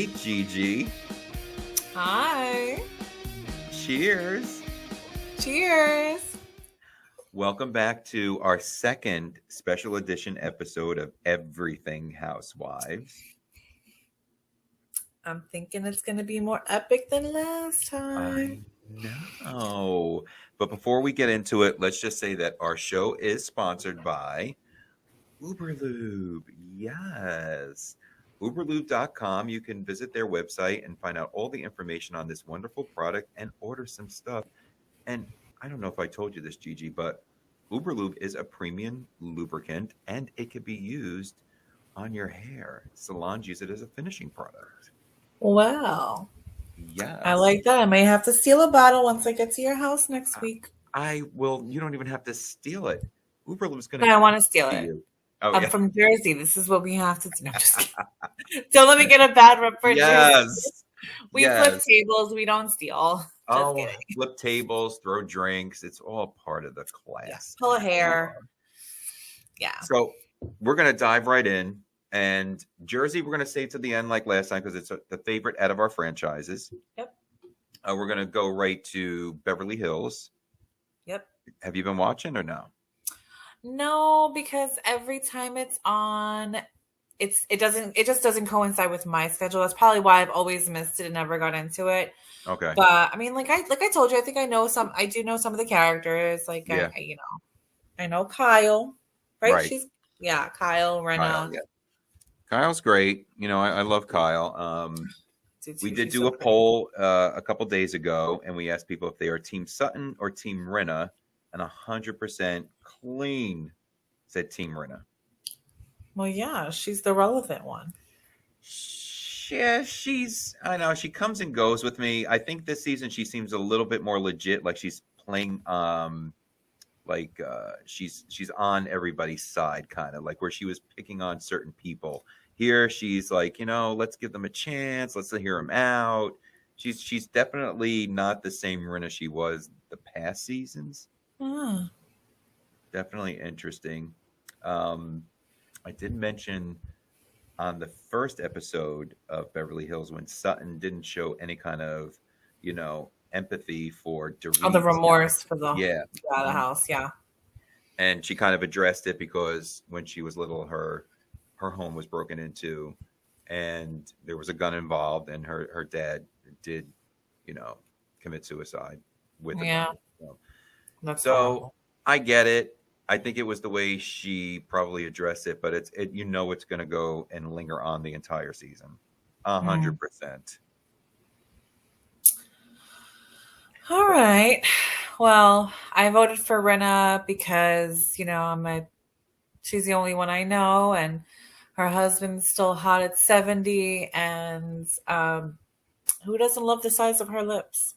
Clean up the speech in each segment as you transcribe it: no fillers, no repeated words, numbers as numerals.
Hey, Gigi. Hi. Cheers. Cheers. Welcome back to our second special edition episode of Everything Housewives. I'm thinking it's going to be more epic than last time. I know. But before we get into it, let's just say that our show is sponsored by Uberlube. Yes. Uberlube.com. You can visit their website and find out all the information on this wonderful product and order some stuff. And I don't know if I told you this, Gigi, but Uberlube is a premium lubricant and it can be used on your hair. Salons use it as a finishing product. Wow. Yes. I like that. I may have to steal a bottle once I get to your house next week. I will. You don't even have to steal it. Uberlube's going to. I want to steal it. Oh, I'm from Jersey. This is what we have to do. No, just kidding. Don't let me get a bad rep for Jersey. We flip tables. We don't steal. Just kidding. Flip tables, throw drinks. It's all part of the class. Pull a hair. Yeah. So we're going to dive right in. And Jersey, we're going to save to the end like last time because it's the favorite out of our franchises. Yep. We're going to go right to Beverly Hills. Yep. Have you been watching or no? No, because every time it's on, it just doesn't coincide with my schedule. That's probably why I've always missed it and never got into it. Okay. But I mean, like I told you, I think I do know some of the characters. Like I know Kyle, right? Kyle, Renna. Kyle's great. You know, I love Kyle. We did do a poll a couple days ago, and we asked people if they are Team Sutton or Team Renna, and 100% clean said Team Renna. Well, yeah, she's the relevant one. Yeah, I know, she comes and goes with me. I think this season she seems a little bit more legit, like she's playing she's on everybody's side, kind of like where she was picking on certain people. Here she's like, let's give them a chance, let's hear them out. She's definitely not the same Renna she was the past seasons. Definitely interesting. I did mention on the first episode of Beverly Hills when Sutton didn't show any kind of, empathy for Dorit. Oh, the remorse for the the house, yeah. And she kind of addressed it because when she was little, her home was broken into, and there was a gun involved, and her dad did, commit suicide with the gun. That's so horrible. I get it. I think it was the way she probably addressed it, but it's going to go and linger on the entire season, 100%. All right. Well, I voted for Renna because she's the only one I know, and her husband's still hot at 70, and who doesn't love the size of her lips?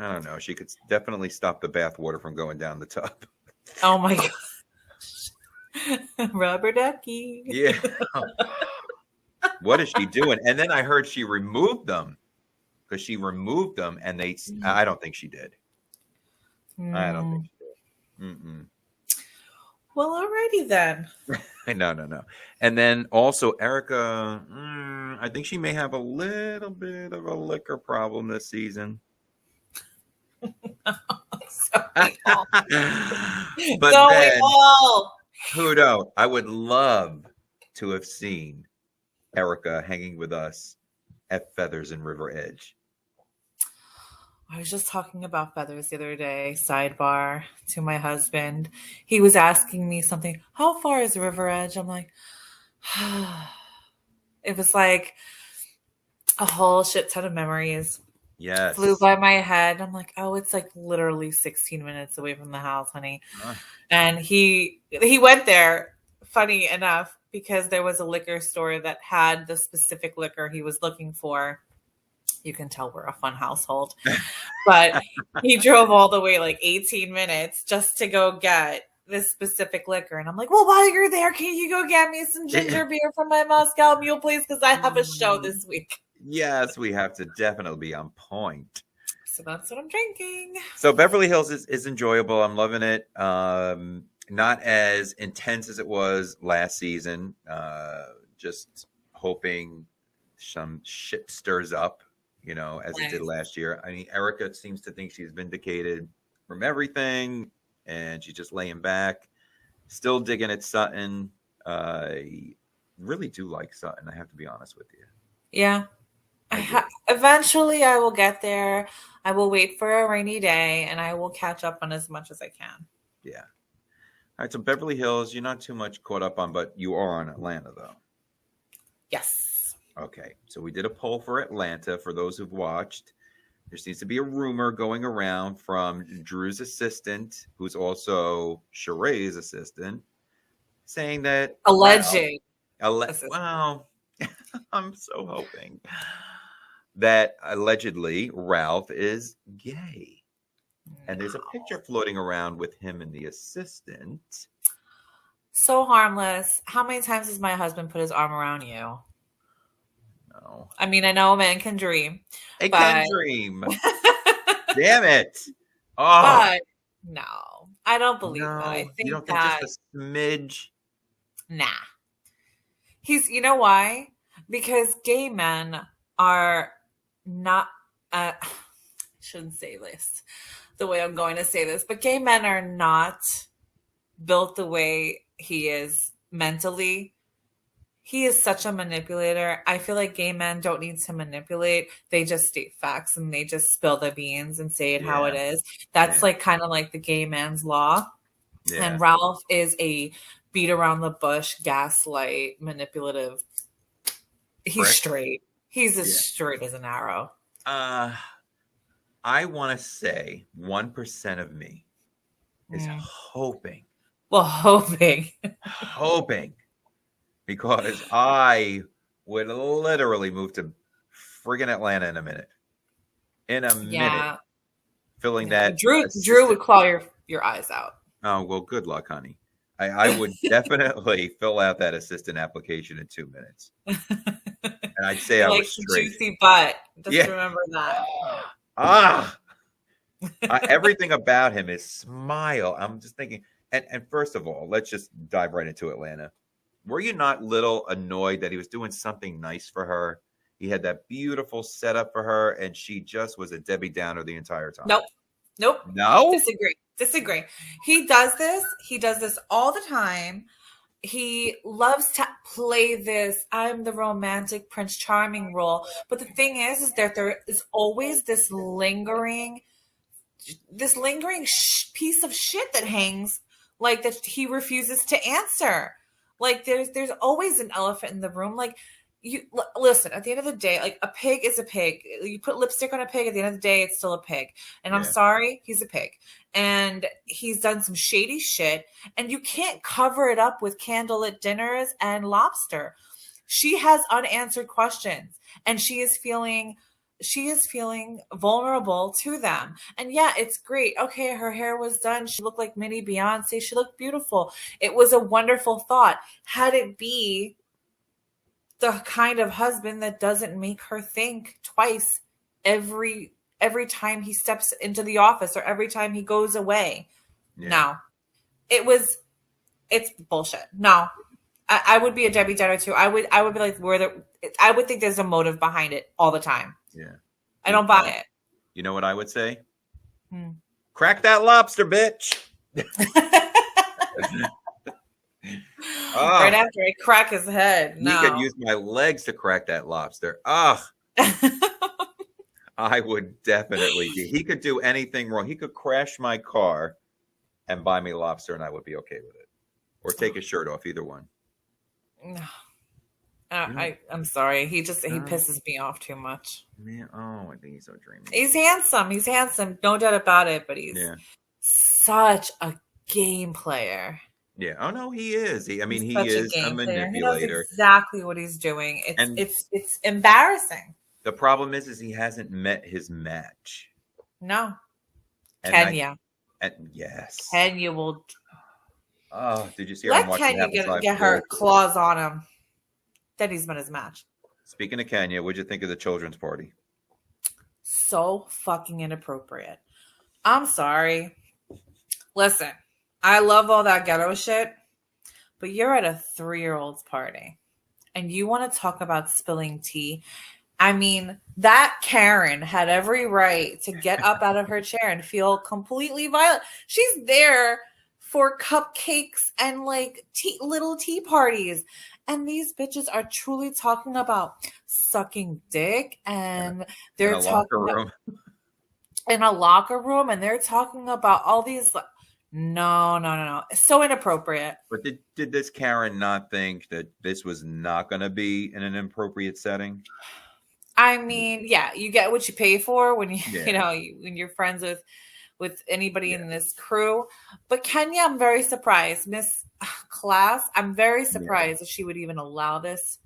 I don't know. She could definitely stop the bath water from going down the tub. Oh my God. Rubber ducky. Yeah. What is she doing? And then I heard she removed them because she removed them and I don't think she did. I don't think she did. Mm-mm. Well, alrighty then. No. And then also Erica, I think she may have a little bit of a liquor problem this season. But then, who knows? I would love to have seen Erica hanging with us at Feathers and River Edge. I was just talking about Feathers the other day, sidebar, to my husband. He was asking me something, how far is River Edge? I'm like, it was like a whole shit ton of memories. Yes. Flew by my head. I'm like, oh, it's like literally 16 minutes away from the house, honey. And he went there, funny enough, because there was a liquor store that had the specific liquor he was looking for. You can tell we're a fun household. But he drove all the way like 18 minutes just to go get this specific liquor. And I'm like, well, while you're there, can you go get me some ginger beer from my Moscow Mule, please? Because I have a show this week. Yes, we have to definitely be on point. So that's what I'm drinking. So Beverly Hills is enjoyable. I'm loving it. Not as intense as it was last season. Just hoping some shit stirs up, as it did last year. I mean, Erica seems to think she's vindicated from everything, and she's just laying back, still digging at Sutton. I really do like Sutton, I have to be honest with you. Yeah. Eventually, I will get there. I will wait for a rainy day, and I will catch up on as much as I can. Yeah. All right, so Beverly Hills, you're not too much caught up on, but you are on Atlanta, though. Yes. Okay, so we did a poll for Atlanta. For those who've watched, there seems to be a rumor going around from Drew's assistant, who's also Sheree's assistant, saying that alleged. Well, I'm so hoping that allegedly Ralph is gay. And there's a picture floating around with him and the assistant. So harmless. How many times has my husband put his arm around you? No. I mean, I know a man can dream. Can dream. Damn it. Oh. But no, I don't believe that. I think you don't think just a smidge? Nah. You know why? Because gay men are not, I shouldn't say this the way I'm going to say this, but gay men are not built the way he is mentally. He is such a manipulator. I feel like gay men don't need to manipulate. They just state facts and they just spill the beans and say it how it is. That's like kind of like the gay man's law. Yeah. And Ralph is a beat around the bush, gaslight, manipulative. He's straight. He's as straight as an arrow. I want to say 1% of me is hoping. Well, hoping. Because I would literally move to friggin' Atlanta in a minute. Minute. Filling that. Drew would claw your eyes out. Oh, well, good luck, honey. I would definitely fill out that assistant application in 2 minutes. And I'd say I was straight. Juicy butt. Just remember that. Everything about him is smile. I'm just thinking, and first of all, let's just dive right into Atlanta. Were you not little annoyed that he was doing something nice for her? He had that beautiful setup for her, and she just was a Debbie Downer the entire time. Nope. No? Disagree. He does this all the time. He loves to play this I'm the romantic Prince Charming role. But the thing is that there is always this lingering piece of shit that hangs, like that he refuses to answer. Like there's always an elephant in the room. Like you listen, at the end of the day, like a pig is a pig. You put lipstick on a pig, at the end of the day, it's still a pig. And I'm sorry, he's a pig. And he's done some shady shit. And you can't cover it up with candlelit dinners and lobster. She has unanswered questions, and she is feeling vulnerable to them. And yeah, it's great. Okay, her hair was done. She looked like mini Beyonce. She looked beautiful. It was a wonderful thought. Had it be the kind of husband that doesn't make her think twice every time he steps into the office or every time he goes away. No. It's bullshit. No. I would be a Debbie Downer too. I would be like, I would think there's a motive behind it all the time. Yeah. I don't buy it. You know what I would say? Crack that lobster, bitch. Right after I crack his head. You could use my legs to crack that lobster. I would definitely. He could do anything wrong. He could crash my car and buy me lobster, and I would be okay with it. Or take his shirt off, either one. No. I'm sorry. He pisses me off too much. Man, I think he's so dreamy. He's handsome. No doubt about it. But he's such a game player. Yeah. Oh no, he is. He is a manipulator. He knows exactly what he's doing. It's embarrassing. The problem is he hasn't met his match. No. Kenya. Yes. Kenya will. Oh, did you see her watching Kenya get her claws on him? Then he's met his match. Speaking of Kenya, what'd you think of the children's party? So fucking inappropriate. I'm sorry. Listen, I love all that ghetto shit, but you're at a 3-year-old's party. And you want to talk about spilling tea? I mean, that Karen had every right to get up out of her chair and feel completely violent. She's there for cupcakes and like little tea parties. And these bitches are truly talking about sucking dick, and in they're a locker talking room. in a locker room, and they're talking about all these. No. It's so inappropriate. But did this Karen not think that this was not going to be in an appropriate setting? I mean, yeah, you get what you pay for when you Yeah. when you're friends with anybody in this crew. But Kenya, I'm very surprised. Miss Class, I'm very surprised that she would even allow this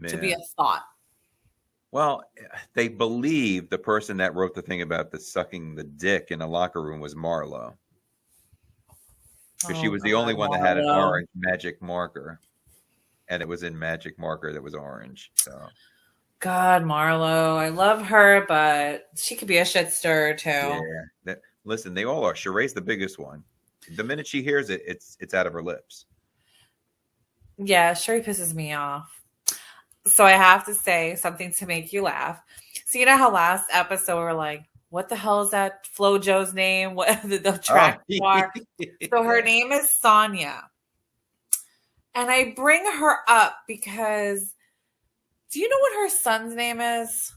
to be a thought. Well, they believe the person that wrote the thing about the sucking the dick in a locker room was Marlo. Because she was the only one that had an orange magic marker. And it was in magic marker that was orange. So God, Marlo, I love her, but she could be a shit stirrer too. Yeah. Listen, they all are. Sheree's the biggest one. The minute she hears it, it's out of her lips. Yeah, Sheree pisses me off. So I have to say something to make you laugh. So you know how last episode we're like, what the hell is that FloJo's name? What the track star? So her name is Sonia. And I bring her up because do you know what her son's name is?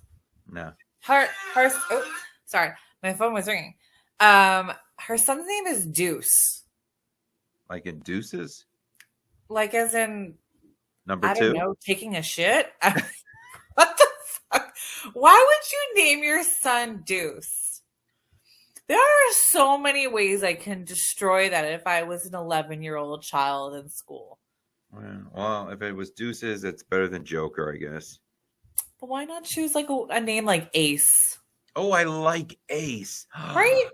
No. Sorry, my phone was ringing. Her son's name is Deuce. Like in deuces? Like as in Number I 2? don't know, taking a shit? What the fuck? Why would you name your son Deuce? There are so many ways I can destroy that if I was an 11-year-old child in school. Well, if it was deuces, it's better than Joker, I guess. But why not choose like a name like Ace? Oh, I like Ace. Right?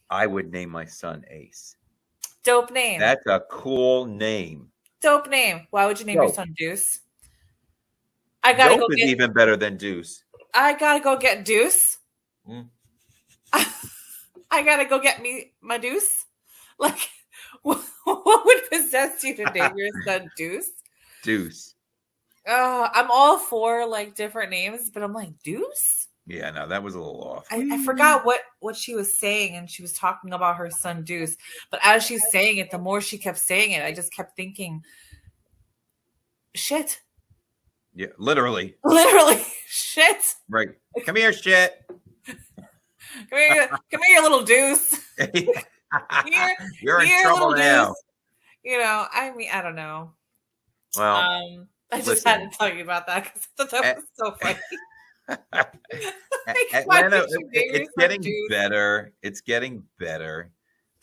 I would name my son Ace. Dope name. That's a cool name. Dope name. Why would you name your son Deuce? I gotta Dope is even better than Deuce. I gotta go get Deuce. I gotta go get me my Deuce. Like, what would possess you to name your son Deuce? Deuce. I'm all for like different names, but I'm like Deuce. Yeah, no, that was a little off. I forgot what she was saying, and she was talking about her son Deuce. But as she's saying it, the more she kept saying it, I just kept thinking, shit. Yeah, literally. Literally, shit. Right. Come here, shit. Come here, you little Deuce. You're in trouble now. Deuce. You know, I mean, I don't know. Well, I just had to tell you about that because I thought that was so funny. Atlanta, it's getting better. It's getting better.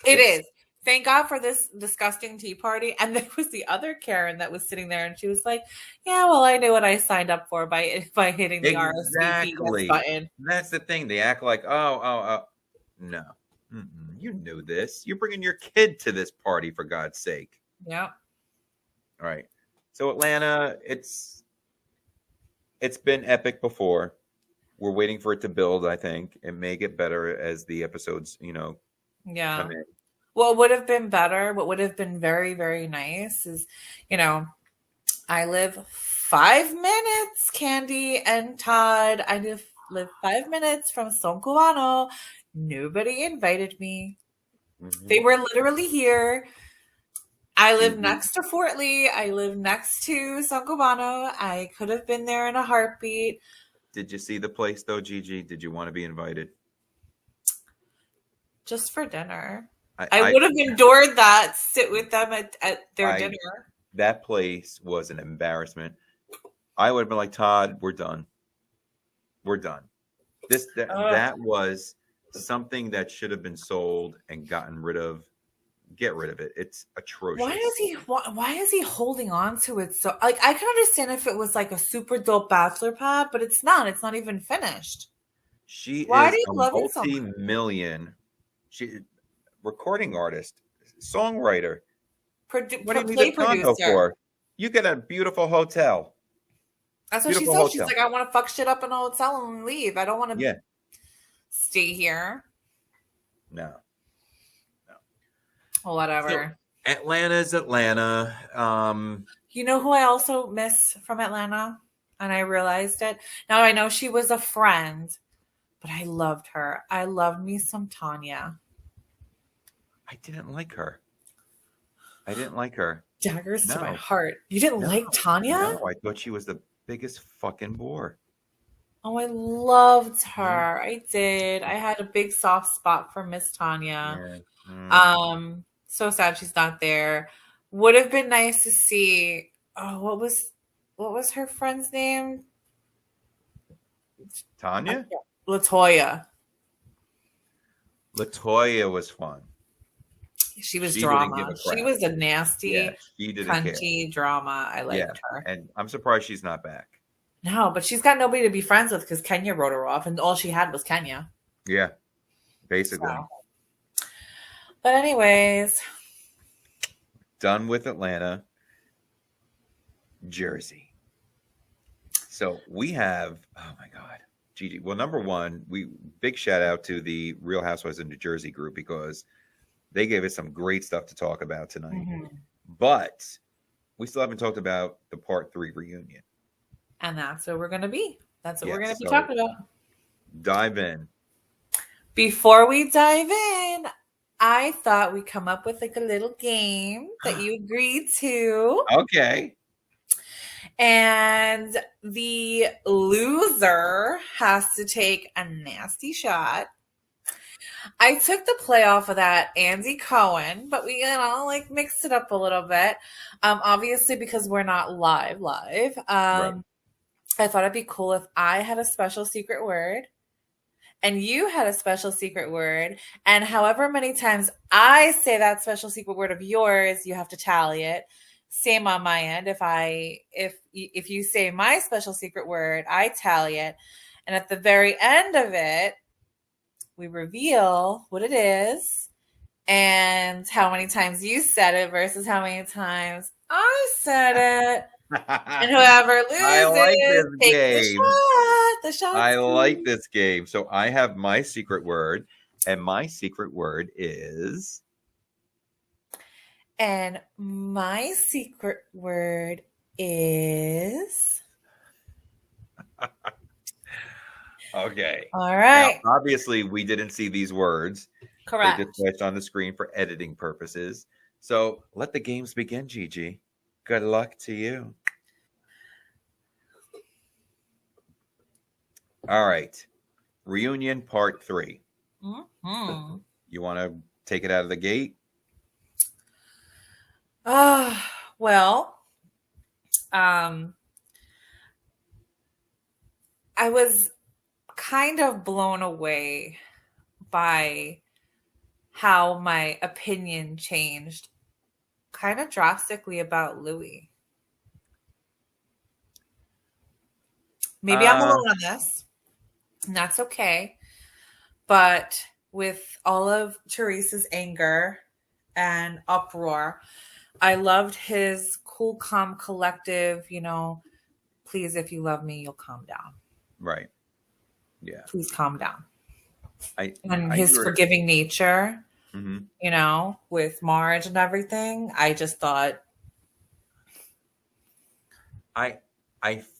It is. Thank God for this disgusting tea party. And there was the other Karen that was sitting there, and she was like, "Yeah, well, I knew what I signed up for by hitting the RSVP button." That's the thing. They act like, oh, no, you knew this. You're bringing your kid to this party for God's sake. Yeah. All right. So Atlanta, it's been epic before. We're waiting for it to build. I think it may get better as the episodes, come in. What would have been better, what would have been very, very nice is, I live 5 minutes, Candy and Todd. I live 5 minutes from Son Cubano. Nobody invited me. Mm-hmm. They were literally here. I live next to Fort Lee. I live next to Son Cubano. I could have been there in a heartbeat. Did you see the place, though, Gigi? Did you want to be invited? Just for dinner. I would have endured that, sit with them at their dinner. That place was an embarrassment. I would have been like, Todd, we're done. We're done. That was something that should have been sold and gotten rid of. Get rid of it. It's atrocious. Why is he holding on to it so? Like, I can understand if it was like a super dope bachelor pad, but it's not. It's not even finished. Why do you love it so much? Multi-million. Recording artist, songwriter. What do you need a condo for? You get a beautiful hotel. That's what she said. She's like, I want to fuck shit up in a hotel and leave. I don't want to stay here. No. Well, whatever. So, Atlanta's Atlanta. You know who I also miss from Atlanta? And I realized it. Now I know she was a friend, but I loved her. I loved me some Tanya. I didn't like her. I didn't like her. Daggers to my No, heart. You didn't no, like Tanya? no. I thought she was the biggest fucking bore. Oh, I loved Mm, her. I did. I had a big soft spot for Miss Tanya. yeah. Mm. So sad she's not there. Would have been nice to see. Oh, what was her friend's name? Tanya? Latoya. Latoya was fun. She was She didn't give drama. a She crap. was a Yeah, nasty, she didn't care. cunty drama. I Yeah, liked her. and I'm surprised she's not back. No, but she's got nobody to be friends with because Kenya wrote her off, and all she had was Kenya. Yeah, basically. So. But anyways, Done with Atlanta, Jersey. So we have, oh my God, Gigi. Well, number one, big shout out to the Real Housewives of New Jersey group because they gave us some great stuff to talk about tonight. But we still haven't talked about the part 3 reunion. and that's what we're going to be. That's what we're going to be So talking about. dive in. Before we dive in, I thought we'd come up with like a little game that you agreed to. Okay. And the loser has to take a nasty shot. I took the play off of that Andy Cohen, but we, like mixed it up a little bit. Obviously because we're not live. Right. I thought it'd be cool if I had a special secret word and you had a special secret word, and however many times I say that special secret word of yours, you have to tally it. Same on my end. If you say my special secret word, I tally it, and at the very end of it, we reveal what it is and how many times you said it versus how many times I said it. And whoever loses, I like this take game. the shot. I like this game. So I have my secret word, and my secret word is. And my secret word is. Okay. All right. Now, obviously, we didn't see these words. Correct. They just flashed on the screen for editing purposes. So let the games begin, Gigi. Good luck to you. All right. Reunion part 3. Mm-hmm. You want to take it out of the gate? Well, I was kind of blown away by how my opinion changed kind of drastically about Louis. Maybe I'm alone on this, and that's okay. But with all of Teresa's anger and uproar, I loved his cool, calm, collective, please, if you love me, you'll calm down. Right. Yeah. Please calm down. And his forgiving nature, mm-hmm. With Marge and everything, I just thought. I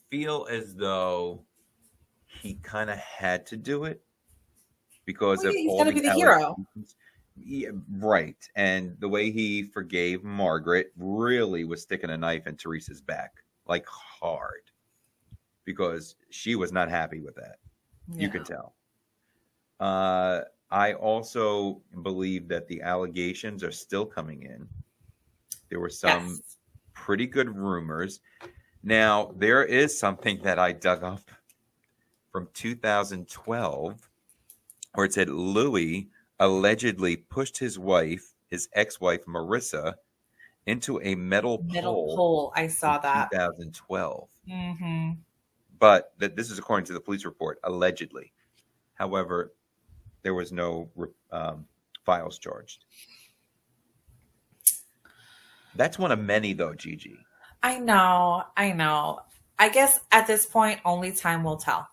feel as though he kind of had to do it because of he's all got to be the hero. Yeah, right. And the way he forgave Margaret really was sticking a knife in Teresa's back, like hard, because she was not happy with that. Yeah. You could tell. I also believe that the allegations are still coming in. There were some pretty good rumors. Now, there is something that I dug up from 2012 where it said Louis allegedly pushed his ex-wife Marissa, into a metal pole. I saw that. 2012. Mm-hmm. But this is according to the police report, allegedly. However, there was no files charged. That's one of many, though, Gigi. I know. I guess at this point, only time will tell.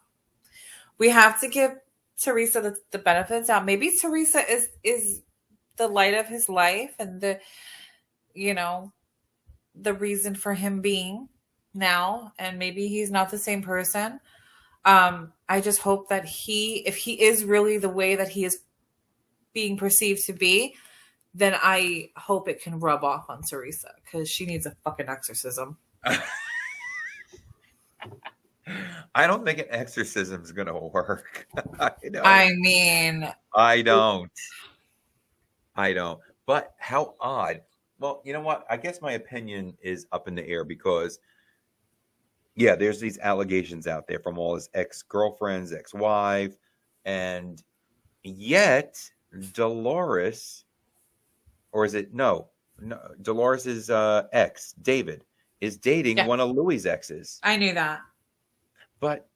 We have to give Teresa the benefits out. Maybe Teresa is the light of his life and the the reason for him being now, and maybe he's not the same person. I just hope that if he is really the way that he is being perceived to be, then I hope it can rub off on Teresa, because she needs a fucking exorcism. I don't think an exorcism is going to work. I mean, I don't. But how odd. Well, you know what? I guess my opinion is up in the air because, yeah, there's these allegations out there from all his ex-girlfriends, ex-wife, and yet Dolores, or is it no, Dolores' ex, David, is dating one of Louis' exes. I knew that. But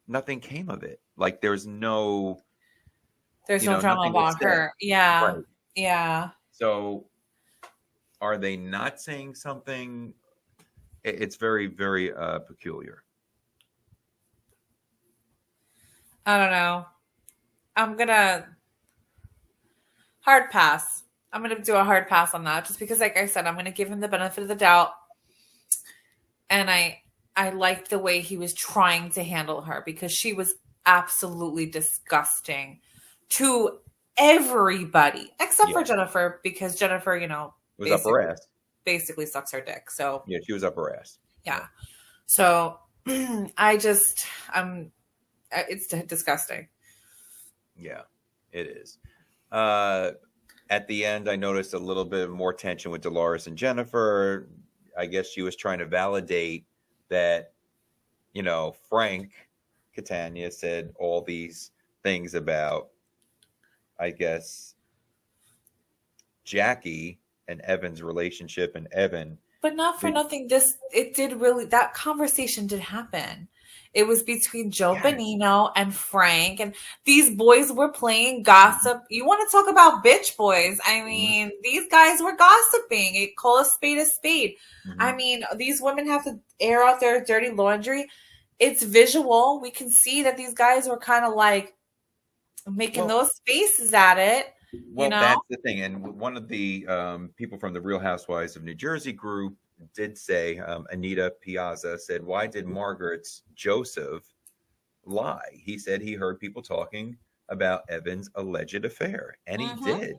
nothing came of it. Like there's no drama about her. Yeah. Right. Yeah. So are they not saying something? It's very, very peculiar. I don't know. I'm gonna hard pass. I'm gonna do a hard pass on that, just because, like I said, I'm gonna give him the benefit of the doubt. And I liked the way he was trying to handle her, because she was absolutely disgusting to everybody except for Jennifer, because Jennifer, was up her ass. Basically sucks her dick. So yeah, she was up her ass. Yeah. So it's disgusting. Yeah, it is. At the end, I noticed a little bit more tension with Dolores and Jennifer. I guess she was trying to validate that, Frank Catania said all these things about, I guess, Jackie and Evan's relationship, and Evan. But not for nothing. That conversation did happen. It was between Joe Bonino and Frank, and these boys were playing gossip. You want to talk about bitch boys? I mean, these guys were gossiping. Call a spade a spade. Mm-hmm. I mean, these women have to air out their dirty laundry. It's visual. We can see that these guys were kind of like making those faces at it. Well, that's the thing. And one of the people from the Real Housewives of New Jersey group did say, Anita Piazza said, why did Margaret's Joseph lie? He said he heard people talking about Evan's alleged affair, and he did.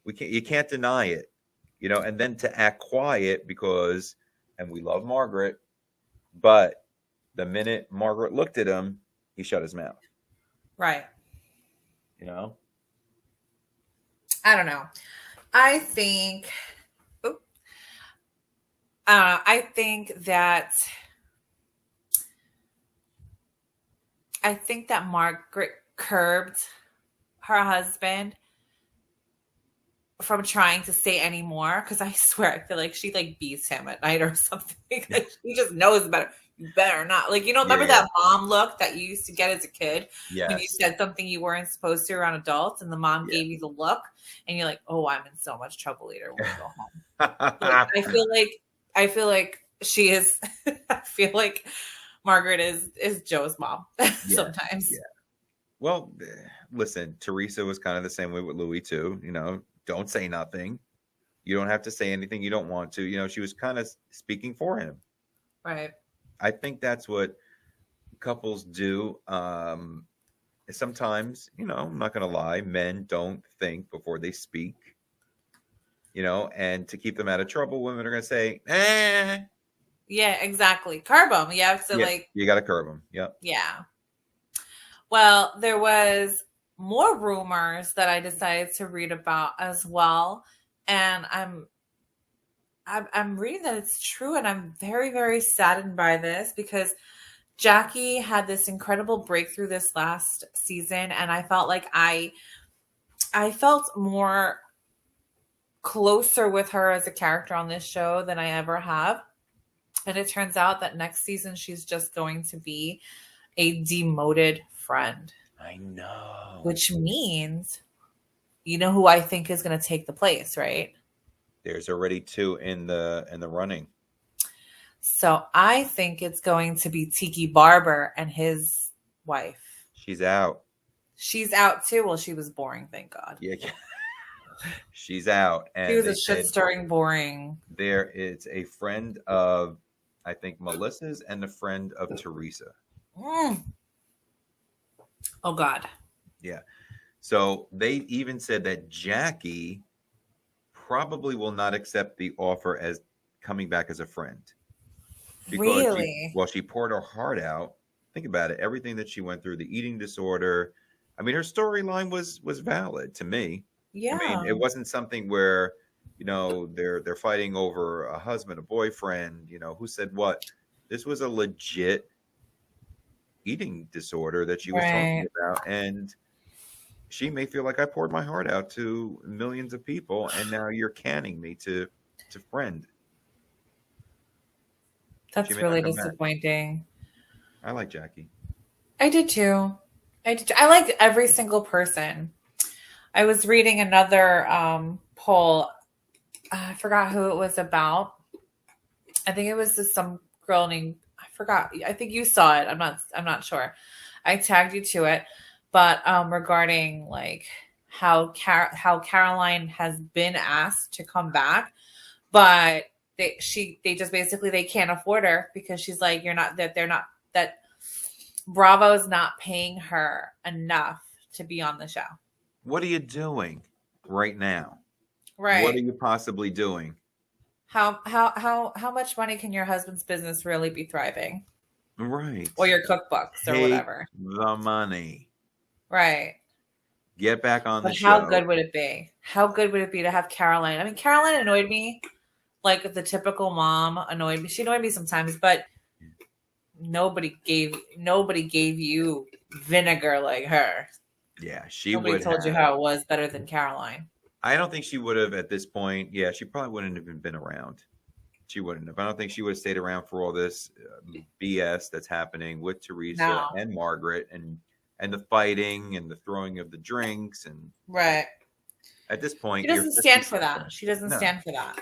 You can't deny it, and then to act quiet because, and we love Margaret, but the minute Margaret looked at him, he shut his mouth. Right. I don't know. I think that Margaret curbed her husband from trying to say any more, because I swear I feel like she beats him at night or something. She just knows better. You better not. Remember that mom look that you used to get as a kid when you said something you weren't supposed to around adults, and the mom gave you the look, and you're like, oh, I'm in so much trouble later when we go home. I feel like she is. I feel like Margaret is Joe's mom sometimes. Yeah. Well, listen, Teresa was kind of the same way with Louis too. Don't say nothing. You don't have to say anything you don't want to. She was kind of speaking for him. Right. I think that's what couples do. Sometimes, I'm not going to lie, men don't think before they speak, and to keep them out of trouble, women are going to say, eh. Yeah, exactly. Curb them. You have to you got to curb them. Yep. Yeah. Well, there was more rumors that I decided to read about as well. And I'm reading that it's true, and I'm very, very saddened by this, because Jackie had this incredible breakthrough this last season, and I felt like I felt more closer with her as a character on this show than I ever have. And it turns out that next season she's just going to be a demoted friend. I know. Which means, who I think is going to take the place, right? There's already 2 in the running. So I think it's going to be Tiki Barber and his wife. She's out. She's out too. Well, she was boring, thank God. Yeah. She's out. She And was a they shit said stirring boring. there is a friend of, I think, Melissa's and a friend of Teresa. Mm. Oh God. Yeah. So they even said that Jackie probably will not accept the offer as coming back as a friend because Really? she poured her heart out. Think about it, everything that she went through, the eating disorder. I mean, her storyline was valid to me. I mean, Yeah. it wasn't something where, they're fighting over a husband, a boyfriend, who said what. This was a legit eating disorder that she was talking Right. about, and she may feel like I poured my heart out to millions of people, and now you're canning me to friend. She That's may not really come back. disappointing. I like Jackie. I did too. I like every single person. I was reading another poll. I forgot who it was about. I think it was just some girl named, I forgot. I think you saw it. I'm not sure. I tagged you to it, but regarding like how Caroline has been asked to come back, but they just basically they can't afford her because she's like, that Bravo's not paying her enough to be on the show. What are you doing right now? Right. What are you possibly doing? How much money can your husband's business really be thriving? Right. Or your cookbooks or whatever. The money. Right. Get back on the But show. how good would it be? How good would it be to have Caroline? I mean, Caroline annoyed me. Like the typical mom annoyed me. She annoyed me sometimes, but nobody gave you vinegar like her. Yeah, she Nobody would told you have. how it was better than Caroline. I don't think she would have at this point. Yeah, she probably wouldn't have even been around. She wouldn't have. I don't think she would have stayed around for all this BS that's happening with Teresa No. and Margaret and the fighting and the throwing of the drinks and Right. at this point She doesn't stand for that. She doesn't stand for that.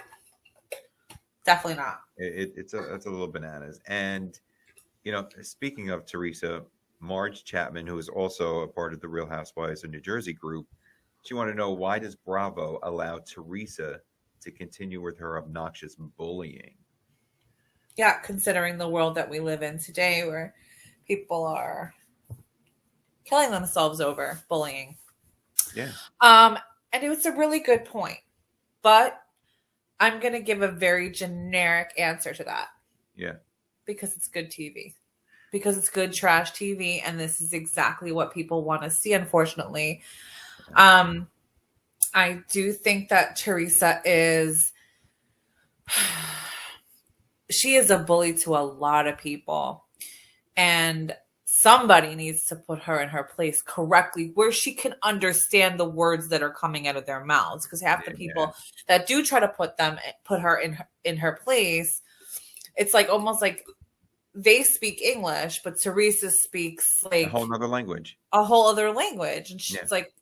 Definitely not. It's a little bananas. And speaking of Teresa, Marge Chapman, who is also a part of the Real Housewives of New Jersey group, she wanted to know, why does Bravo allow Teresa to continue with her obnoxious bullying? Yeah, considering the world that we live in today where people are killing themselves over bullying. Yeah. And it was a really good point. But I'm going to give a very generic answer to that. Yeah. Because it's good TV. Because it's good trash TV, and this is exactly what people want to see, unfortunately. I do think that Teresa she is a bully to a lot of people, and somebody needs to put her in her place correctly where she can understand the words that are coming out of their mouths, because half the people that do try to put her in her place, it's like almost like they speak English, but Teresa speaks like a whole other language. And she's like,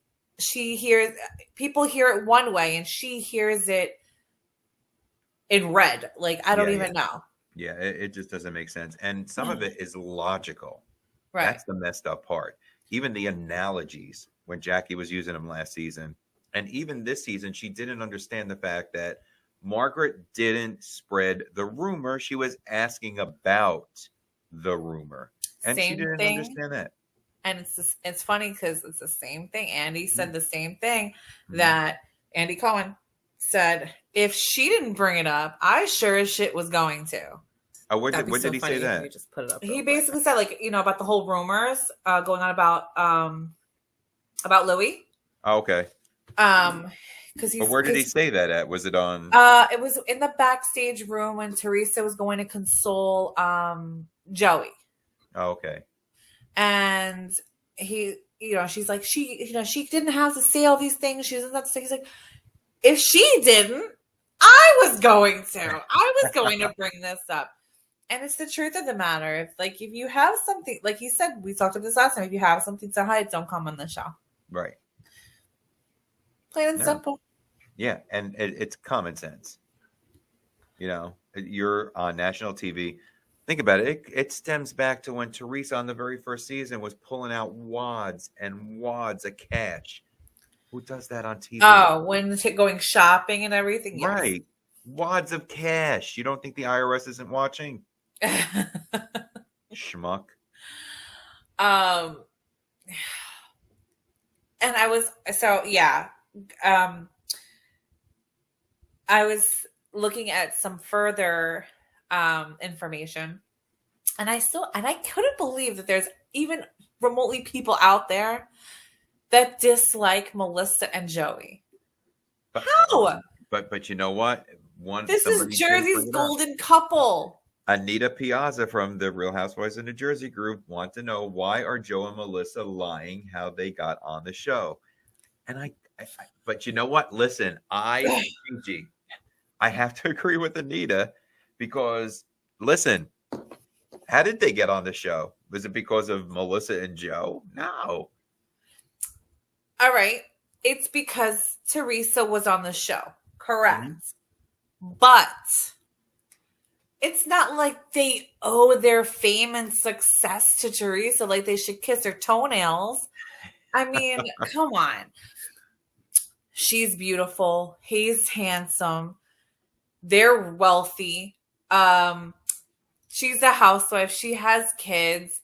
people hear it one way and she hears it in red. Like, I don't even know. Yeah, it just doesn't make sense. And some of it is logical. Right. That's the messed up part. Even the analogies when Jackie was using them last season. And even this season, she didn't understand the fact that Margaret didn't spread the rumor. She was asking about the rumor. And she didn't understand that. And it's funny because it's the same thing. Andy said the same thing that Andy Cohen said. If she didn't bring it up, I sure as shit was going to. What did he say that? Just put it up. He basically said, like, about the whole rumors going on about Louis. Oh, okay. Because where did he say that at? Was it on? It was in the backstage room when Teresa was going to console Joey. Oh, okay. And he, she's like, she didn't have to say all these things. She doesn't have to say. He's like, if she didn't, I was going to bring this up. And it's the truth of the matter. If you have something, like he said, we talked about this last time. If you have something to hide, don't come on the show. Right. Plain and simple. Yeah, and it's common sense. You're on national TV. Think about it. It stems back to when Teresa on the very first season was pulling out wads and wads of cash Who does that on TV? Oh, when going shopping and everything, yes. Right. Wads of cash. You don't think the IRS isn't watching? Schmuck. um, and I was I was looking at some further information, and I couldn't believe that there's even remotely people out there that dislike Melissa and Joey. But, How? But you know what? This is Jersey's golden couple. Anita Piazza from the Real Housewives of New Jersey group want to know, why are Joe and Melissa lying how they got on the show? And but you know what? Listen, Gigi, I have to agree with Anita, because listen, how did they get on the show? Was it because of Melissa and Joe? No. All right. It's because Teresa was on the show. Correct. Mm-hmm. But it's not like they owe their fame and success to Teresa. Like they should kiss her toenails. I mean, come on. She's beautiful. He's handsome. They're wealthy. She's a housewife. She has kids.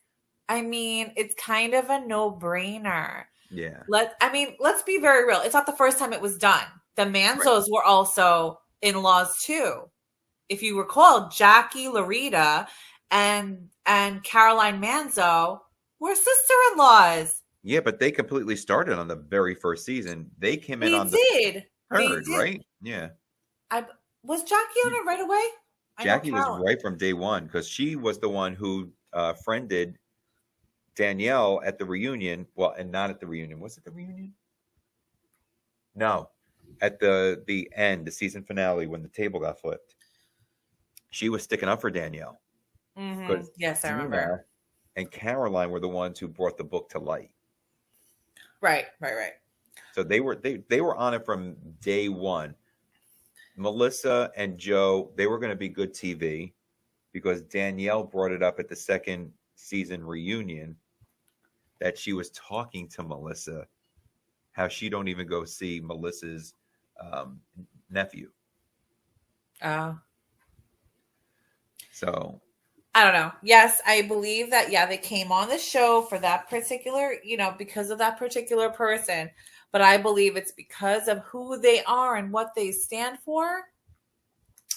I mean, it's kind of a no-brainer. Yeah. Let's be very real. It's not the first time it was done. The Manzos were also in-laws too. If you recall, Jackie Larita and Caroline Manzo were sister-in-laws. Yeah, but they completely started on the very first season. They came in on the third, right? Yeah. Was Jackie on it right away? Jackie was right from day one, because she was the one who friended Danielle at the reunion. Well, and not at the reunion. Was it the reunion? No. At the end, the season finale, when the table got flipped. She was sticking up for Danielle. Mm-hmm. Yes, I remember. And Caroline were the ones who brought the book to light. Right. So they were on it from day one. Melissa and Joe, they were going to be good TV, because Danielle brought it up at the second season reunion that she was talking to Melissa, how she don't even go see Melissa's nephew. Oh. So I don't know. Yes, I believe that. Yeah, they came on the show for that particular, because of that particular person. But I believe it's because of who they are and what they stand for.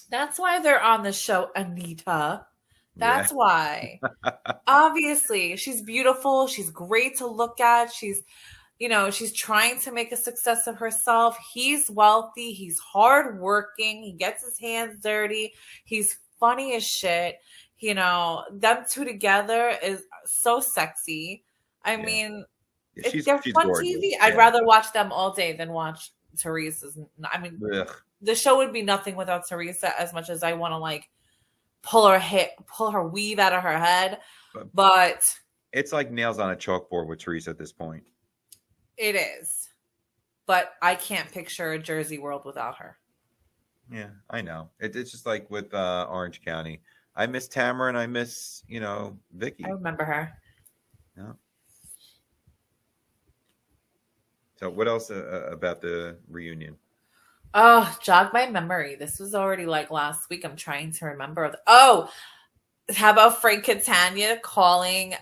That's why they're on the show, Anita. That's why. Obviously, she's beautiful. She's great to look at. She's trying to make a success of herself. He's wealthy. He's hardworking. He gets his hands dirty. He's funny as shit. Them two together is so sexy. I mean, if they're fun gorgeous. TV. I'd rather watch them all day than watch Teresa's. I mean, the show would be nothing without Teresa, as much as I want to pull her weave out of her head. But it's like nails on a chalkboard with Teresa at this point. It is. But I can't picture a Jersey world without her. Yeah, I know. It's just like with Orange County. I miss Tamara and I miss, Vicky. I remember her. Yeah. So what else about the reunion? Oh, jog my memory. This was already last week. I'm trying to remember. How about Frank Catania calling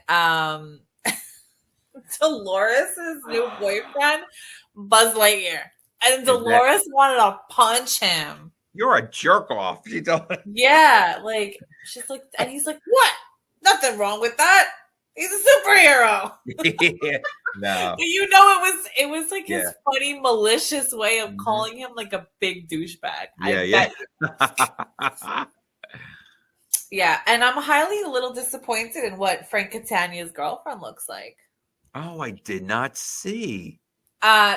Dolores' new boyfriend Buzz Lightyear? And Dolores wanted to punch him. You're a jerk off. She told him. Yeah, she's like, and he's like, what? Nothing wrong with that. He's a superhero. Yeah, no. It was his funny, malicious way of calling him a big douchebag. Yeah. Yeah, and I'm a little disappointed in what Frank Catania's girlfriend looks like. Oh, I did not see.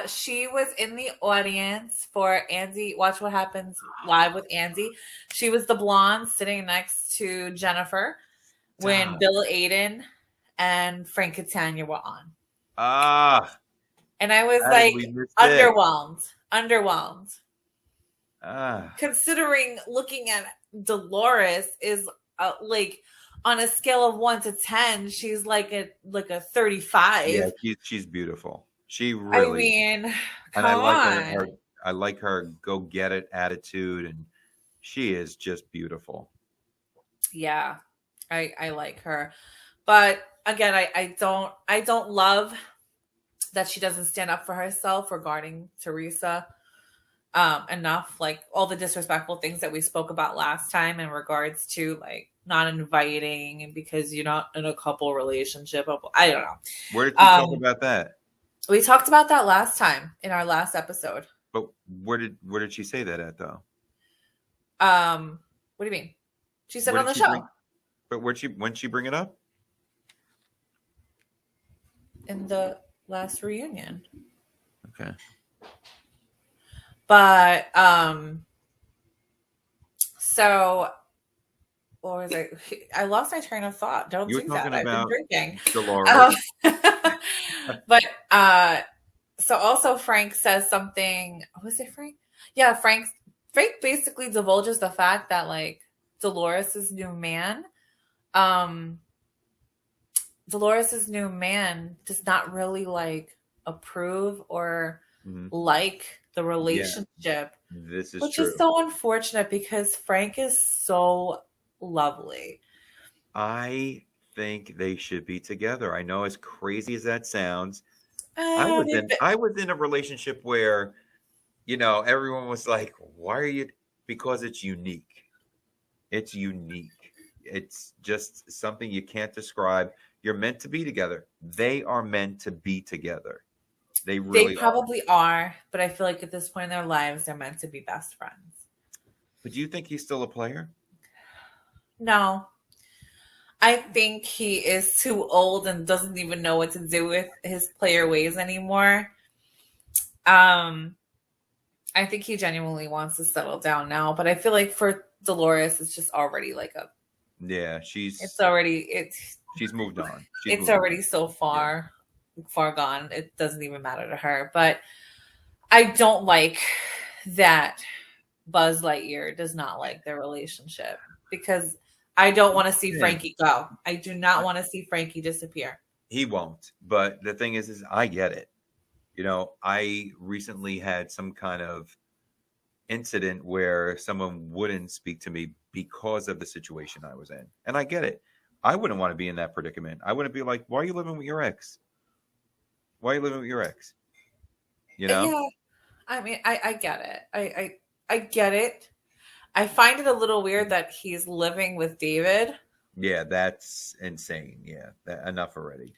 She was in the audience for Andy. Watch What Happens Live with Andy. She was the blonde sitting next to Jennifer when Bill Aiden and Frank Catania were on. And I was underwhelmed. Considering looking at Dolores is on a scale of 1 to 10, she's like a 35. Yeah, she's beautiful. She I really, mean, and I come like on. I like her go get it attitude, and she is just beautiful. Yeah, I like her. But again, I don't love that she doesn't stand up for herself regarding Teresa enough, like all the disrespectful things that we spoke about last time in regards to like not inviting because you're not in a couple relationship. I don't know. Where did you talk Um, about that? we talked about that last time in our last episode. But where did she say that at though? What do you mean? She said Where on did the she bring? show But when she bring it up? in the last reunion. Okay. But so what was I? I lost my train of thought. Don't You were do that. talking I've been about drinking. Dolores. Um, but so also Frank says something. Was it Frank? Yeah, Frank basically divulges the fact that like Dolores's new man, um, Dolores's new man does not really like approve or Mhm. like the Yeah, relationship, this is which is true. so unfortunate because Frank is so lovely. I think they should be together. I know as crazy as that sounds, They've been, I was in a relationship where, everyone was like, "Why are you?" Because it's unique. It's unique. It's just something you can't describe. You're meant to be together. They are meant to be together. They they really are. probably are, but I feel like at this point in their lives, they're meant to be best friends. But do you think he's still a player? No, I think he is too old and doesn't even know what to do with his player ways anymore. Um, I think he genuinely wants to settle down now, but I feel like for Dolores, it's just already like Yeah, it's already she's moved on. She's it's moved on. already so Yeah. far gone. It doesn't even matter to her. But I don't like that Buzz Lightyear does not like their relationship because I don't want to see Yeah. Frankie go. I do not want to see Frankie disappear. He won't. But the thing is I get it. I recently had some kind of incident where someone wouldn't speak to me because of the situation I was in. And I get it. I wouldn't want to be in that predicament. I wouldn't be like, why are you living with your ex? Why are you living with your ex? You know? Yeah, I mean, I get it. I get it. I find it a little weird that he's living with David. Yeah, that's insane. Yeah, enough already.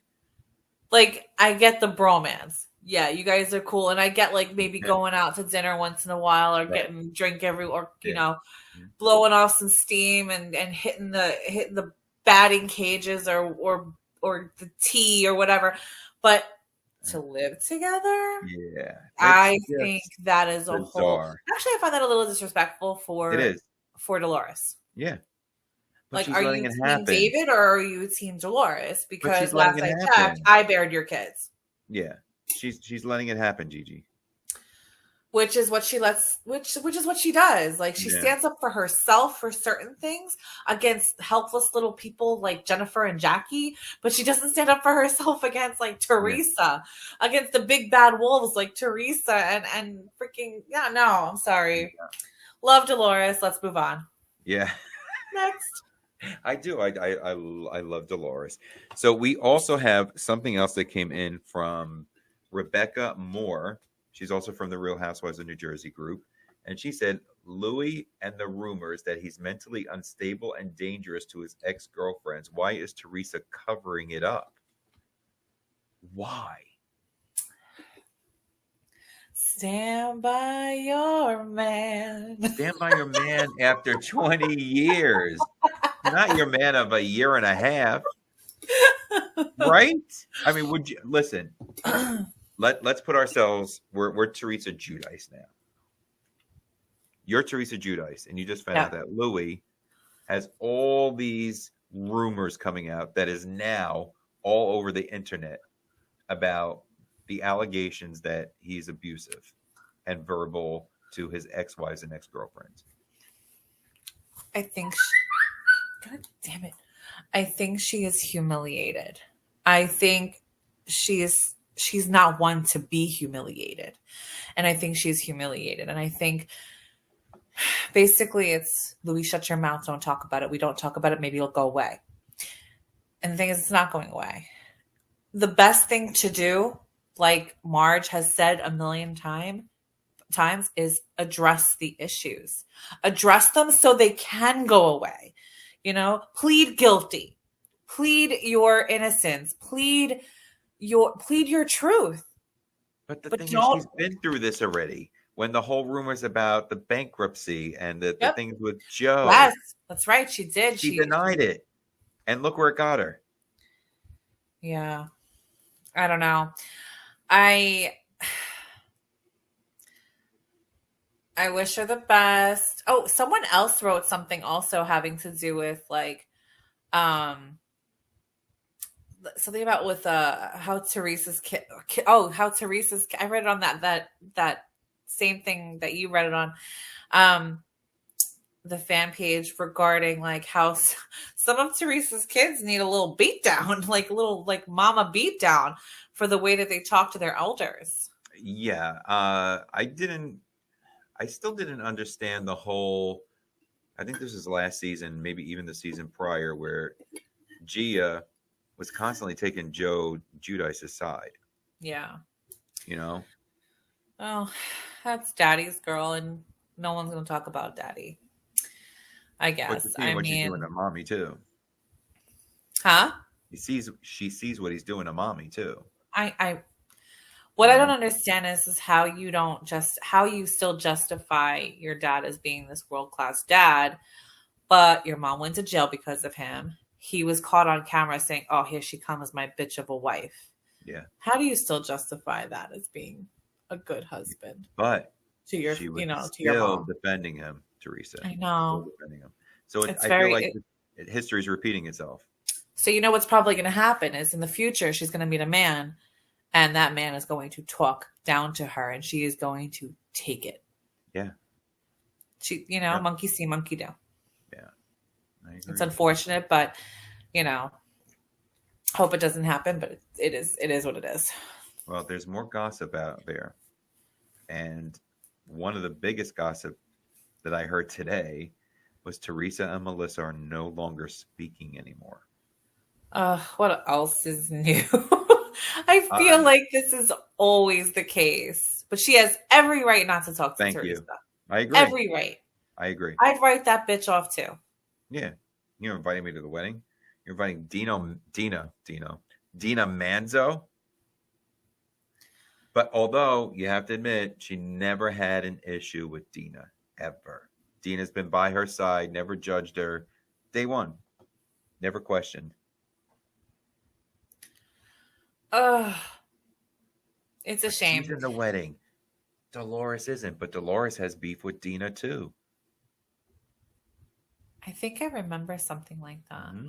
Like, I get the bromance. Yeah, you guys are cool, and I get like maybe Yeah, going out to dinner once in a while, or right. getting drink or Yeah. blowing off some steam and hitting the batting cages or the tee or whatever. But to live together, Yeah. It's I think just that is a whole. bizarre. Actually, I find that a little disrespectful It is. for Dolores. Yeah. But Like, she's are letting you it team happen. David or are you team Dolores? But she's Because letting last it I checked, happen. I bared your kids. Yeah. She's letting it happen, Gigi. Which is what she lets which is what she does. Like, she Yeah. stands up for herself for certain things against helpless little people like Jennifer and Jackie, but she doesn't stand up for herself against like Teresa, against the big bad wolves like Teresa and freaking no, I'm sorry. Yeah. Love Dolores. Let's move on. Yeah. Next. I do. I love Dolores. So we also have something else that came in from Rebecca Moore. She's also from the Real Housewives of New Jersey group. And she said, Louis and the rumors that he's mentally unstable and dangerous to his ex-girlfriends. Why is Teresa covering it up? Why? Stand by your man. Stand by your man after 20 years. Not your man of a year and a half. Right? I mean, would you listen? Let's put ourselves. We're Teresa Giudice now. You're Teresa Giudice, and you just found out that Louis has all these rumors coming out that is now all over the internet about the allegations that he's abusive and verbal to his ex-wives and ex-girlfriends. I think God damn it. I think she is humiliated. I think she she's not one to be humiliated. And I think she's humiliated. And I think basically it's, Louis, shut your mouth. Don't talk about it. We don't talk about it. Maybe it'll go away. And the thing is, it's not going away. The best thing to do, like Marge has said a million times, is address the issues. Address them so they can go away. You know, plead guilty. Plead your innocence. Plead your truth. But the thing is, she's been through this already. When the whole rumors about the bankruptcy and the things with Joe. Yes, that's right. She did. She denied it. And look where it got her. Yeah. I don't know. I wish her the best. Oh, someone else wrote something also having to do with like something about with how Teresa's kid. How Teresa's. I read it on that same thing that you read it on. The fan page regarding like how some of Teresa's kids need a little beat down, like a little like mama beat down for the way that they talk to their elders. Yeah. I still didn't understand the whole, I think this is last season, maybe even the season prior, where Gia was constantly taking Joe Giudice's side. Yeah. You know? Oh, that's Daddy's girl, and no one's going to talk about Daddy. I guess. I mean, she's doing to Mommy too. Huh? She sees what he's doing to Mommy too. What I don't understand is how you still justify your dad as being this world-class dad, but your mom went to jail because of him. He was caught on camera saying, "Oh, here she comes, my bitch of a wife." Yeah. How do you still justify that as being a good husband? But to your, she was to your mom defending him, Teresa. I know. Still defending him. So I feel like history is repeating itself. So you know what's probably going to happen is in the future she's going to meet a man, and that man is going to talk down to her, and she is going to take it. Yeah. She, monkey see, monkey do. Yeah. I agree. It's unfortunate, but hope it doesn't happen. But it is what it is. Well, there's more gossip out there, and one of the biggest gossip that I heard today was Teresa and Melissa are no longer speaking anymore. What else is new? I feel like this is always the case, but she has every right not to talk to Teresa. Thank you. I agree. Every right. I agree. I'd write that bitch off too. Yeah. You're inviting me to the wedding. You're inviting Dina Manzo. But although you have to admit, she never had an issue with Dina, ever. Dina's been by her side, never judged her. Day one, never questioned. It's a shame. She's in the wedding. Dolores isn't, but Dolores has beef with Dina too. I think I remember something like that. Mm-hmm.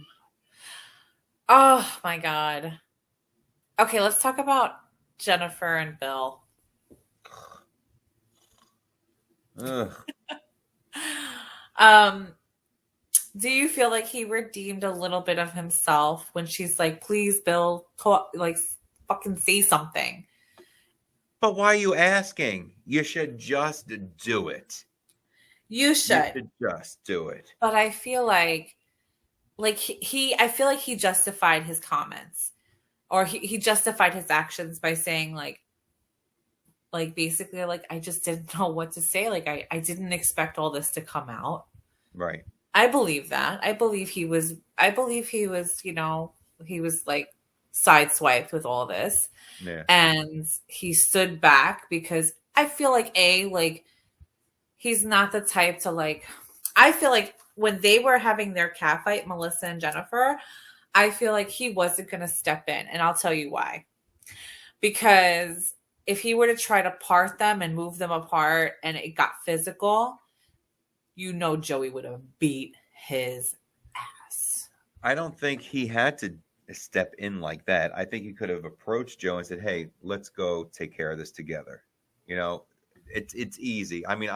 Oh my God. Okay, let's talk about Jennifer and Bill. Ugh. Do you feel like he redeemed a little bit of himself when she's like, "Please, Bill, talk, like fucking say something"? But why are you asking? You should just do it. You should just do it. But I feel like I feel like he justified his comments, or he justified his actions by saying like basically like, I just didn't know what to say. Like I didn't expect all this to come out. Right. I believe that. I believe he was, he was like sideswiped with all this. Yeah. And he stood back because I feel like he's not the type to like, I feel like when they were having their cat fight, Melissa and Jennifer, I feel like he wasn't going to step in. And I'll tell you why. Because if he were to try to part them and move them apart and it got physical, Joey would have beat his ass. I don't think he had to step in like that. I think he could have approached Joe and said, "Hey, let's go take care of this together." It's easy. I mean,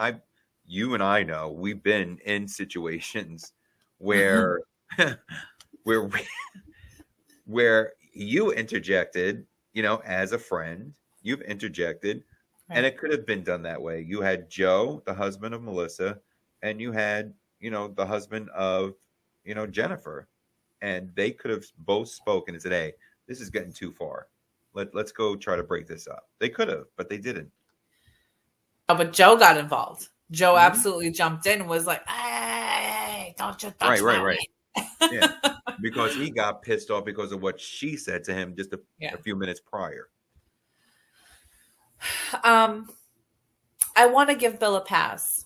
you and I know we've been in situations where where you interjected, as a friend, you've interjected, and Right. it could have been done that way. You had Joe, the husband of Melissa, and you had, the husband of, Jennifer, and they could have both spoken and said, "Hey, this is getting too far. Let's go try to break this up." They could have, but they didn't. Oh, but Joe got involved. Joe Mhm. absolutely jumped in and was like, hey, don't you Right, touch right, my right. weed. Yeah, because he got pissed off because of what she said to him just a, Yeah. a few minutes prior. Um, I want to give Bill a pass.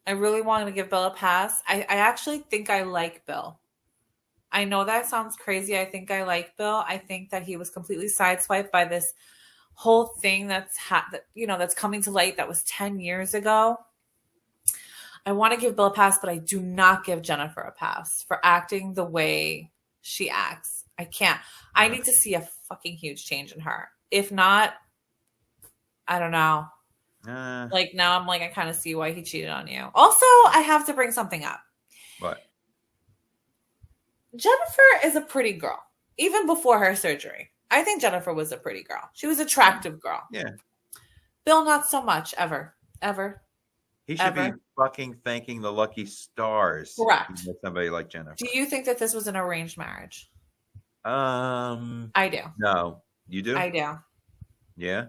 I really want to give Bill a pass. I actually think I like Bill. I know that sounds crazy. I think I like Bill. I think that he was completely sideswiped by this whole thing that's coming to light that was 10 years ago. I want to give Bill a pass, but I do not give Jennifer a pass for acting the way she acts. I can't. I need to see a fucking huge change in her. If not, I don't know. Like now I'm like, I kind of see why he cheated on you. Also, I have to bring something up. What? Jennifer is a pretty girl, even before her surgery. I think Jennifer was a pretty girl. She was an attractive girl. Yeah. Bill, not so much, ever. He should be fucking thanking the lucky stars. Correct. With somebody like Jennifer. Do you think that this was an arranged marriage? I do. No. You do? I do. Yeah.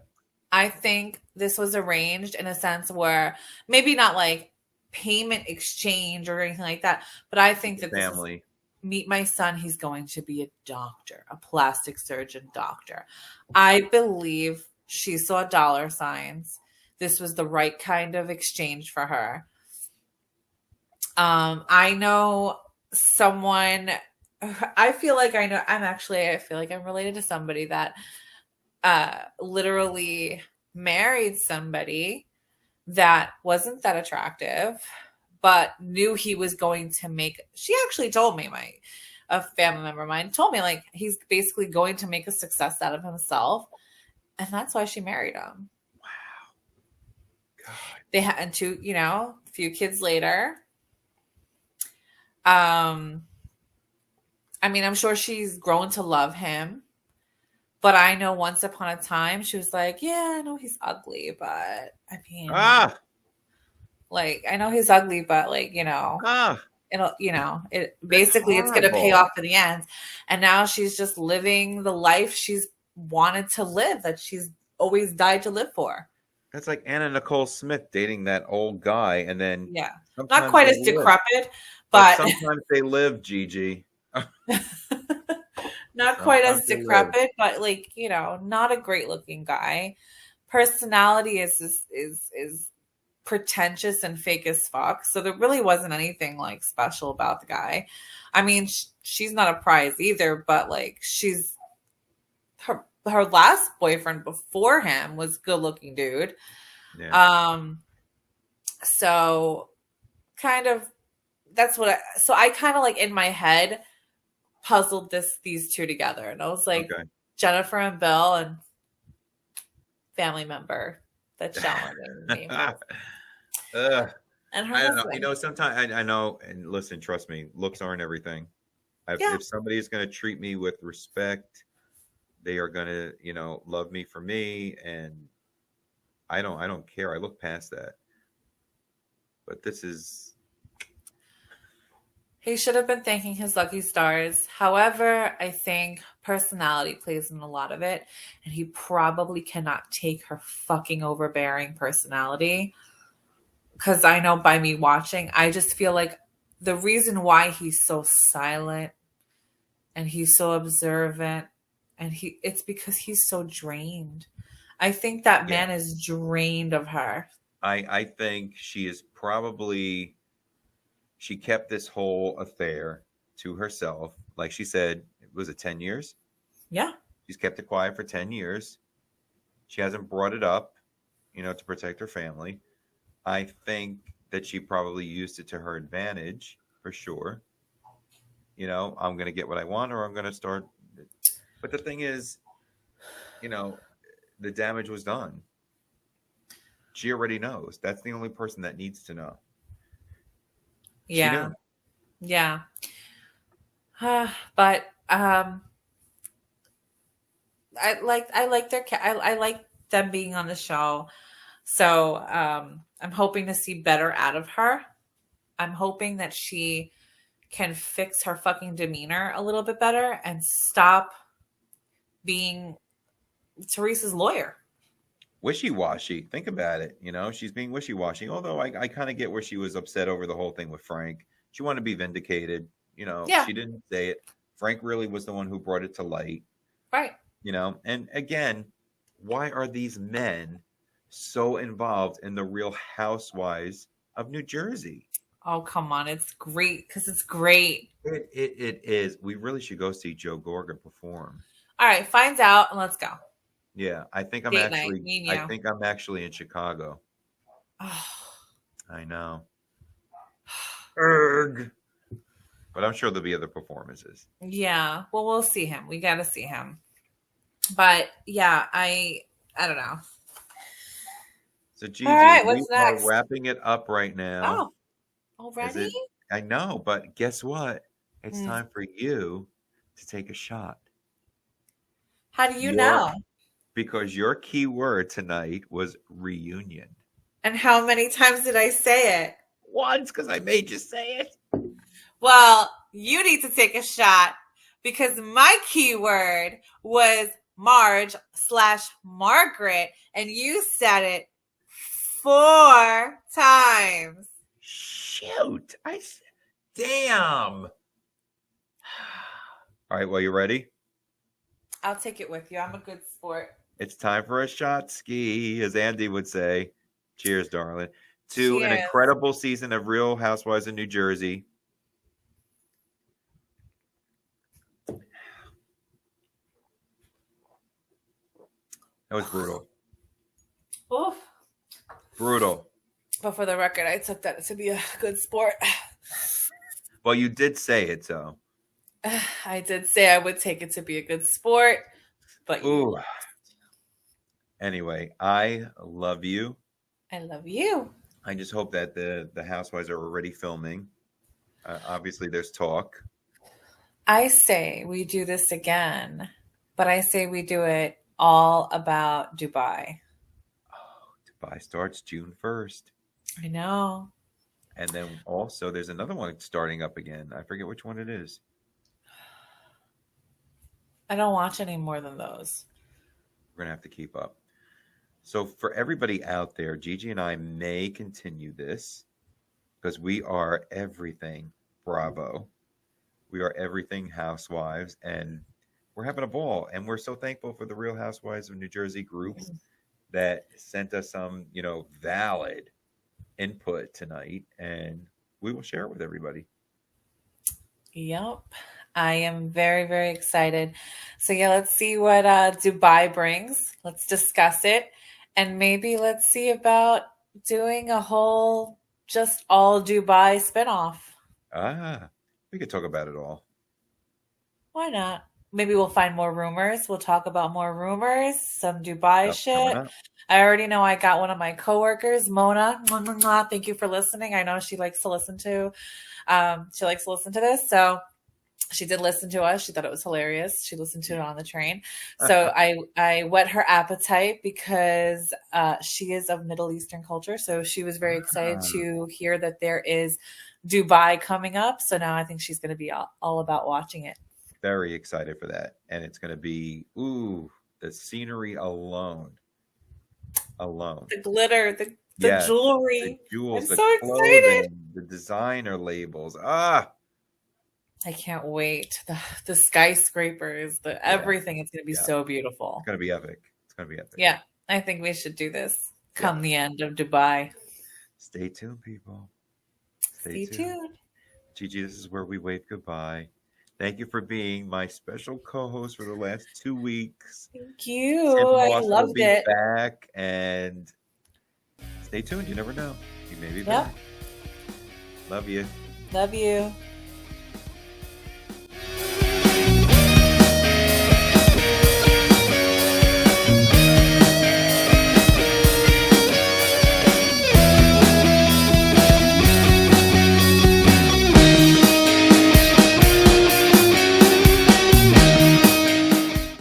I think this was arranged in a sense where maybe not like payment exchange or anything like that, but I think that family. This is, meet my son. He's going to be a doctor, a plastic surgeon doctor. I believe she saw dollar signs. This was the right kind of exchange for her. I know someone. I feel like I know. I feel like I'm related to somebody that literally married somebody that wasn't that attractive, but knew he was going to make. She actually told me, a family member of mine told me, like, he's basically going to make a success out of himself, and that's why she married him. Wow. God. They had two, a few kids later. I mean, I'm sure she's grown to love him. But I know once upon a time she was like, yeah, I know he's ugly, but I mean, like, I know he's ugly, but like, it basically it's going to pay off in the end. And now she's just living the life she's wanted to live, that she's always died to live for. That's like Anna Nicole Smith dating that old guy, and then not quite as decrepit, but sometimes they live, Gigi. Not quite as decrepit, but like, not a great looking guy. Personality is pretentious and fake as fuck. So there really wasn't anything like special about the guy. I mean, she's not a prize either, but like her last boyfriend before him was good looking dude. Yeah. So kind of that's what I kind of like in my head puzzled these two together, and I was like, okay. Jennifer and Bill and family member that's challenging me. And her husband. Sometimes I know, and listen, trust me, looks aren't everything. If somebody is going to treat me with respect, they are going to, love me for me, and I don't care. I look past that. But this is. He should have been thanking his lucky stars. However, I think personality plays in a lot of it. And he probably cannot take her fucking overbearing personality. Because I know by me watching, I just feel like the reason why he's so silent and he's so observant, and it's because he's so drained. I think that man is drained of her. I think she is probably... She kept this whole affair to herself. Like she said, was it 10 years? Yeah. She's kept it quiet for 10 years. She hasn't brought it up, to protect her family. I think that she probably used it to her advantage, for sure. I'm going to get what I want, or I'm going to start. But the thing is, the damage was done. She already knows. That's the only person that needs to know. Yeah. But I like I like them being on the show. So I'm hoping to see better out of her. I'm hoping that she can fix her fucking demeanor a little bit better and stop being Teresa's lawyer. Wishy-washy. Think about it. You know, she's being wishy-washy. Although I kind of get where she was upset over the whole thing with Frank. She wanted to be vindicated. You know, Yeah. she didn't say it. Frank really was the one who brought it to light. Right. You know, and again, why are these men so involved in the Real Housewives of New Jersey? Oh, come on. It's great because it's great. It is. We really should go see Joe Gorga perform. All right. Find out and let's go. Yeah, I think I'm Date actually night, me and I you. think I'm actually in Chicago. Oh, I know. Erg. But I'm sure there'll be other performances. yeah. Well, we'll see him. We got to see him. But yeah, I don't know. So Gigi, All right, we what's are next? wrapping it up right now. Oh, Is already? it? I know, but guess what? It's Hmm. time for you to take a shot. How do you Your know? Because your key word tonight was reunion. And how many times did I say it? Once, because I made you say it. Well, you need to take a shot because my keyword was Marge/Margaret, and you said it 4 times. Shoot. Damn. All right, well, you ready? I'll take it with you. I'm a good sport. It's time for a shot ski, as Andy would say. Cheers, darling. To an Cheers. incredible season of Real Housewives of New Jersey. That was brutal. Oof. Brutal. But for the record, I took that to be a good sport. Well, you did say it, so. I did say I would take it to be a good sport, but Ooh. Anyway, I love you. I love you. I just hope that the Housewives are already filming. Obviously, there's talk. I say we do this again, but I say we do it all about Dubai. Oh, Dubai starts June 1st. I know. And then also there's another one starting up again. I forget which one it is. I don't watch any more than those. We're going to have to keep up. So for everybody out there, Gigi and I may continue this because we are everything Bravo. We are everything Housewives, and we're having a ball. And we're so thankful for the Real Housewives of New Jersey group that sent us some, valid input tonight, and we will share it with everybody. Yep. I am very, very excited. So yeah, let's see what Dubai brings. Let's discuss it. And maybe let's see about doing a whole just all Dubai spinoff. We could talk about it all. Why not? Maybe we'll find more rumors. We'll talk about more rumors, some Dubai shit. I already know I got one of my coworkers, Mona. Thank you for listening. I know she likes to listen to this. So she did listen to us. She thought it was hilarious. She listened to it on the train. So I whet her appetite because she is of Middle Eastern culture. So she was very excited to hear that there is Dubai coming up. So now I think she's going to be all about watching it. Very excited for that. And it's going to be, the scenery alone. The glitter, the Yes, jewelry. the jewels, I'm the so clothing, excited. the designer labels. I can't wait. The skyscrapers, everything. It's going to be so beautiful. It's going to be epic. Yeah, I think we should do this come the end of Dubai. Stay tuned, people. Stay tuned. Gigi, this is where we wave goodbye. Thank you for being my special co-host for the last 2 weeks. Thank you. I loved it. Back, and stay tuned. You never know. You may be back. Love you. Love you.